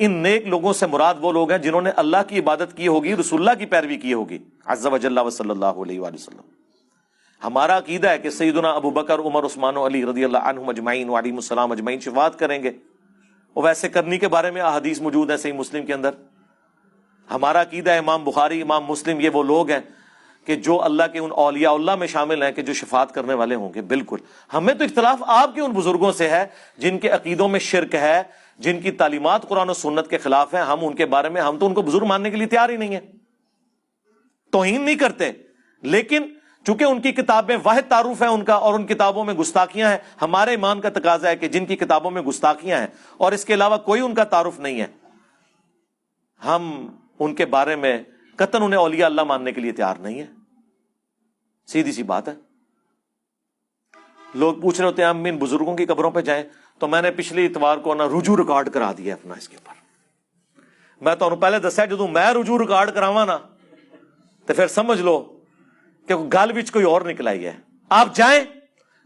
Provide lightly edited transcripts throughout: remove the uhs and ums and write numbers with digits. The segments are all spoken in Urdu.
ان نیک لوگوں سے مراد وہ لوگ ہیں جنہوں نے اللہ کی عبادت کی ہوگی، رسول اللہ کی پیروی کی ہوگی عز و جل و صلی اللہ علیہ وآلہ وسلم۔ ہمارا عقیدہ ہے کہ سیدنا ابو بکر، عمر، عثمان و علی رضی اللہ عنہم اجمعین وعلیہم السلام اجمعین شفاعت کریں گے، اور ویسے کرنے کے بارے میں احادیث موجود ہیں صحیح مسلم کے اندر۔ ہمارا عقیدہ ہے امام بخاری، امام مسلم یہ وہ لوگ ہیں کہ جو اللہ کے ان اولیاء اللہ میں شامل ہیں کہ جو شفاعت کرنے والے ہوں گے۔ بالکل، ہمیں تو اختلاف آپ کے ان بزرگوں سے ہے جن کے عقیدوں میں شرک ہے، جن کی تعلیمات قرآن و سنت کے خلاف ہیں۔ ہم ان کے بارے میں، ہم تو ان کو بزرگ ماننے کے لیے تیار ہی نہیں ہیں، توہین نہیں کرتے، لیکن چونکہ ان کی کتابیں واحد تعارف ہے ان کا، اور ان کتابوں میں گستاخیاں ہیں، ہمارے ایمان کا تقاضا ہے کہ جن کی کتابوں میں گستاخیاں ہیں اور اس کے علاوہ کوئی ان کا تعارف نہیں ہے، ہم ان کے بارے میں قطعاً انہیں اولیاء اللہ ماننے کے لیے تیار نہیں ہے۔ سیدھی سی بات ہے۔ لوگ پوچھ رہے ہوتے ہیں ہم ان بزرگوں کی قبروں پہ جائیں، تو میں نے پچھلی اتوار کو نا رجوع ریکارڈ کرا دیا اپنا اس کے اوپر۔ میں تو پہلے دسیا جدوں میں رجوع ریکارڈ کراواں نا تو پھر سمجھ لو کہ گل وچ کوئی اور نکل آئی ہے۔ آپ جائیں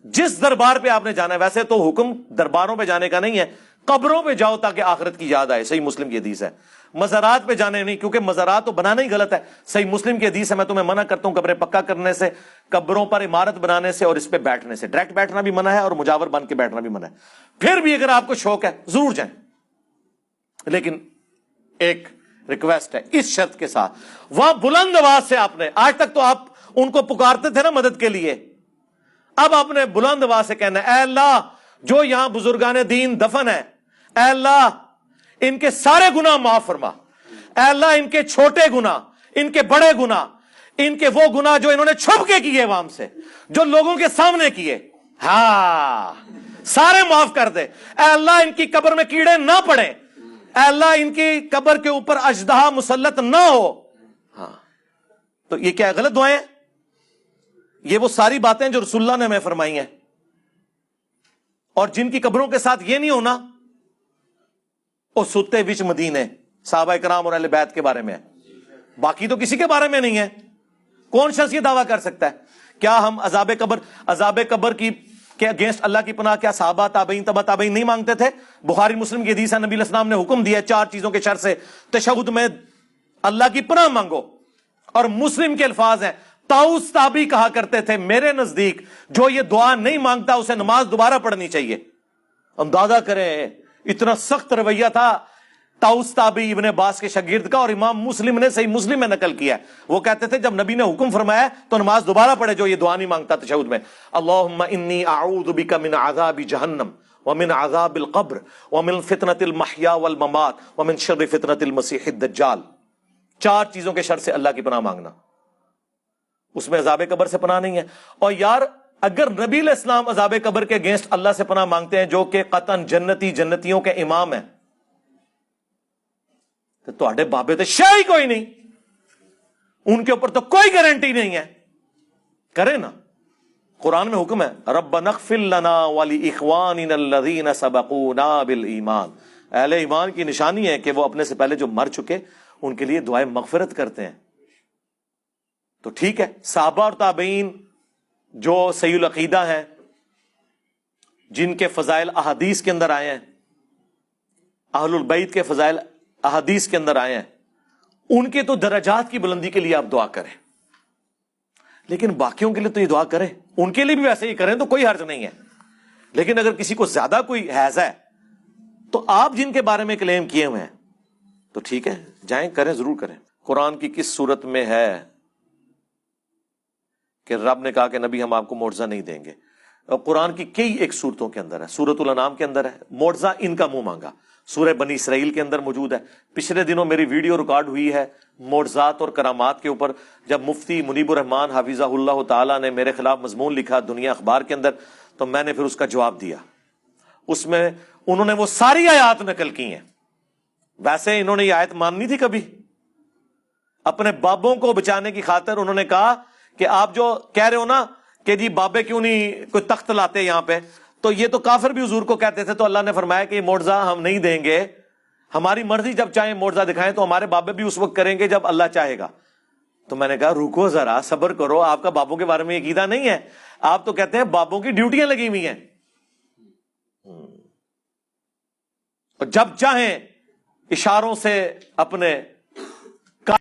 جس دربار پہ آپ نے جانا ہے، ویسے تو حکم درباروں پہ جانے کا نہیں ہے، قبروں پہ جاؤ تاکہ آخرت کی یاد آئے، صحیح مسلم کی حدیث ہے۔ مزارات پہ جانے نہیں، کیونکہ مزارات تو بنانا ہی غلط ہے، صحیح مسلم کی حدیث ہے۔ میں تمہیں منع کرتا ہوں قبریں پکا کرنے سے، قبروں پر عمارت بنانے سے اور اس پہ بیٹھنے سے۔ ڈائریکٹ بیٹھنا بھی منع ہے اور مجاور بن کے بیٹھنا بھی منع ہے۔ پھر بھی اگر آپ کو شوق ہے ضرور جائیں، لیکن ایک ریکویسٹ ہے اس شرط کے ساتھ، وہاں بلند آواز سے آپ نے، آج تک تو آپ ان کو پکارتے تھے نا مدد کے لیے، اب آپ نے بلند آواز سے کہنا ہے اے اللہ جو یہاں بزرگان دین دفن ہے، اے اللہ ان کے سارے گناہ معاف فرما، اے اللہ ان کے چھوٹے گناہ، ان کے بڑے گناہ، ان کے وہ گناہ جو انہوں نے چھپ کے کیے عوام سے، جو لوگوں کے سامنے کیے، ہاں سارے معاف کر دے۔ اے اللہ ان کی قبر میں کیڑے نہ پڑے، اے اللہ ان کی قبر کے اوپر اژدہا مسلط نہ ہو۔ ہاں تو یہ کیا غلط دعائیں ہیں؟ یہ وہ ساری باتیں جو رسول اللہ نے ہمیں فرمائی ہیں، اور جن کی قبروں کے ساتھ یہ نہیں ہونا وہ ستے وچ مدینے صحابہ کرام اور اہل بیت کے بارے میں ہے، باقی تو کسی کے بارے میں نہیں ہے۔ کون شخص یہ دعویٰ کر سکتا ہے؟ کیا ہم عذاب قبر کی کے اگینسٹ اللہ کی پناہ کیا صحابہ تابعین تبع تابعین نہیں مانگتے تھے؟ بخاری مسلم کی حدیث ہے، نبی علیہ السلام نے حکم دیا 4 چیزوں کے شر سے تشہد میں اللہ کی پناہ مانگو، اور مسلم کے الفاظ ہیں طاؤس تابعی کہا کرتے تھے میرے نزدیک جو یہ دعا نہیں مانگتا اسے نماز دوبارہ پڑھنی چاہیے۔ اندازہ کریں اتنا سخت رویہ تھا طاؤس تابعی ابن عباس کے شاگرد کا، اور امام مسلم نے صحیح مسلم میں نقل کیا ہے، وہ کہتے تھے جب نبی نے حکم فرمایا تو نماز دوبارہ پڑھے جو یہ دعا نہیں مانگتا تشہد میں، اللہم انی اعوذ بک من عذاب جہنم ومن عذاب القبر ومن فتنة المحیا والممات ومن شر فتنة المسیح الدجال۔ 4 چیزوں کے شر سے اللہ کی پناہ مانگنا، اس میں عذاب قبر سے پناہ نہیں ہے۔ اور یار اگر نبی علیہ السلام عذاب قبر کے اگینسٹ اللہ سے پناہ مانگتے ہیں جو کہ قطعاً جنتیوں کے امام ہیں، تو تواڈے بابے تو شے ہی کوئی نہیں، ان کے اوپر تو کوئی گارنٹی نہیں ہے، کرے نا۔ قرآن میں حکم ہے ربنا اغفر لنا ولاخواننا الذین سبقونا بالایمان، اہل ایمان کی نشانی ہے کہ وہ اپنے سے پہلے جو مر چکے ان کے لیے دعائیں مغفرت کرتے ہیں۔ تو ٹھیک ہے، صحابہ اور تابعین جو صحیح العقیدہ ہیں، جن کے فضائل احادیث کے اندر آئے ہیں، اہل البیت کے فضائل احادیث کے اندر آئے ہیں، ان کے تو درجات کی بلندی کے لیے آپ دعا کریں، لیکن باقیوں کے لیے تو یہ دعا کریں، ان کے لیے بھی ویسے ہی کریں تو کوئی حرج نہیں ہے۔ لیکن اگر کسی کو زیادہ کوئی حیض ہے تو آپ جن کے بارے میں کلیم کیے ہوئے ہیں تو ٹھیک ہے جائیں کریں، ضرور کریں۔ قرآن کی کس صورت میں ہے کہ رب نے کہا کہ نبی ہم آپ کو معجزہ نہیں دیں گے؟ اور قرآن کی کئی ایک صورتوں کے اندر ہے، سورۃ الانعام کے اندر ہے معجزہ ان کا منہ مانگا، سورہ بنی اسرائیل کے اندر موجود ہے۔ پچھلے دنوں میری ویڈیو ریکارڈ ہوئی ہے معجزات اور کرامات کے اوپر، جب مفتی منیب الرحمان حفظہ اللہ تعالیٰ نے میرے خلاف مضمون لکھا دنیا اخبار کے اندر، تو میں نے پھر اس کا جواب دیا۔ اس میں انہوں نے وہ ساری آیات نقل کی ہیں، ویسے انہوں نے یہ آیت ماننی تھی کبھی؟ اپنے بابوں کو بچانے کی خاطر انہوں نے کہا کہ آپ جو کہہ رہے ہو نا کہ جی بابے کیوں نہیں کوئی تخت لاتے یہاں پہ، تو یہ تو کافر بھی حضور کو کہتے تھے، تو اللہ نے فرمایا کہ یہ معجزہ ہم نہیں دیں گے، ہماری مرضی جب چاہیں معجزہ دکھائیں تو ہمارے بابے بھی اس وقت کریں گے جب اللہ چاہے گا۔ تو میں نے کہا رکو ذرا، صبر کرو، آپ کا بابوں کے بارے میں عقیدہ نہیں ہے، آپ تو کہتے ہیں بابوں کی ڈیوٹیاں لگی ہوئی ہیں، اور جب چاہیں اشاروں سے اپنے